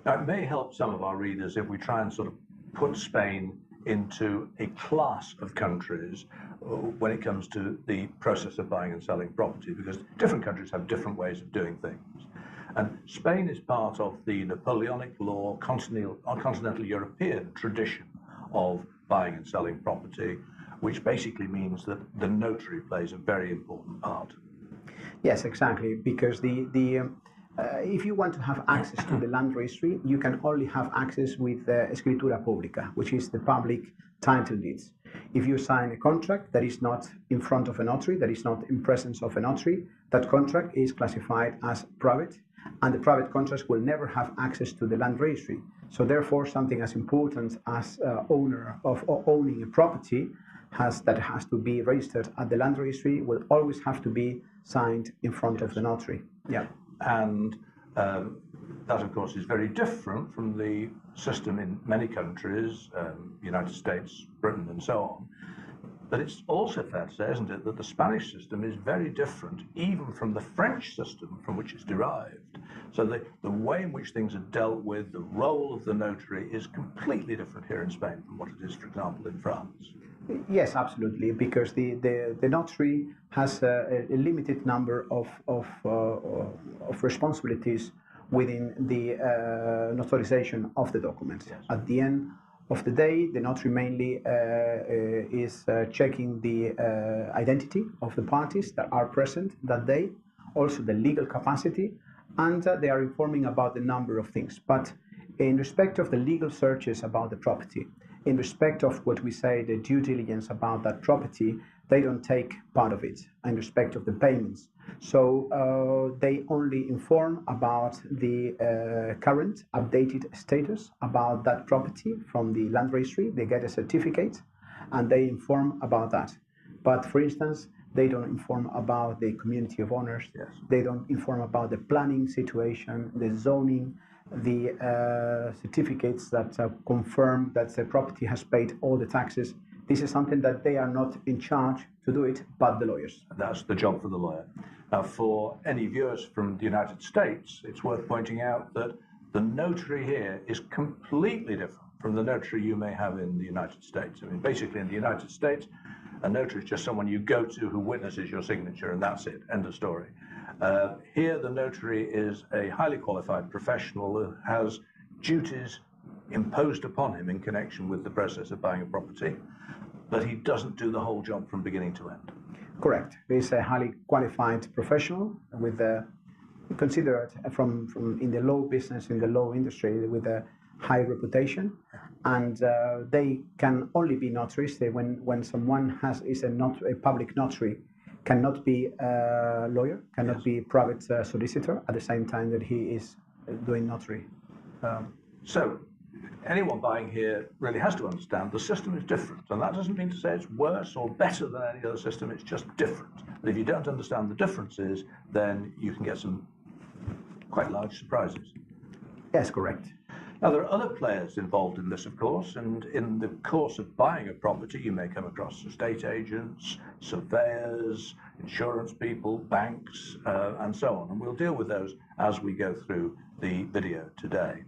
Now, it may help some of our readers if we try and sort of put Spain into a class of countries when it comes to the process of buying and selling property, because different countries have different ways of doing things. And Spain is part of the Napoleonic law, continental European tradition of buying and selling property, which basically means that the notary plays a very important part. Yes, exactly, because if you want to have access to the land registry, you can only have access with Escritura Pública, which is the public title deeds. If you sign a contract that is not in front of a notary, that is not in presence of a notary, that contract is classified as private, and the private contracts will never have access to the land registry. So therefore, something as important as owner of owning a property that has to be registered at the land registry will always have to be signed in front of the notary. Yeah. And that, of course, is very different from the system in many countries, United States, Britain, and so on. But it's also fair to say, isn't it, that the Spanish system is very different, even from the French system from which it's derived. So the way in which things are dealt with, the role of the notary, is completely different here in Spain from what it is, for example, in France. Yes, absolutely, because the notary has a limited number of responsibilities within the notarization of the documents. Yes. At the end of the day, the notary mainly is checking the identity of the parties that are present that day, also the legal capacity, and they are informing about the number of things. But in respect of the legal searches about the property, in respect of what we say, the due diligence about that property, they don't take part of it in respect of the payments. So they only inform about the current updated status about that property from the land registry. They get a certificate and they inform about that. But for instance, they don't inform about the community of owners. Yes. They don't inform about the planning situation, the zoning, the certificates that confirm that the property has paid all the taxes. This is something that they are not in charge to do it, but the lawyers. That's the job for the lawyer. Now, for any viewers from the United States, it's worth pointing out that the notary here is completely different from the notary you may have in the United States. I mean, basically in the United States, a notary is just someone you go to who witnesses your signature, and that's it, end of story. Here, the notary is a highly qualified professional who has duties imposed upon him in connection with the process of buying a property, but he doesn't do the whole job from beginning to end. Correct. He's a highly qualified professional with considered from in the law business, in the law industry, with a high reputation, and they can only be notaries. When someone is a public notary, cannot be a lawyer, cannot Yes. be a private solicitor at the same time that he is doing notary. So anyone buying here really has to understand the system is different, and that doesn't mean to say it's worse or better than any other system, it's just different. But if you don't understand the differences, then you can get some quite large surprises. Yes, correct. Now, there are other players involved in this, of course, and in the course of buying a property, you may come across estate agents, surveyors, insurance people, banks, and so on. And we'll deal with those as we go through the video today.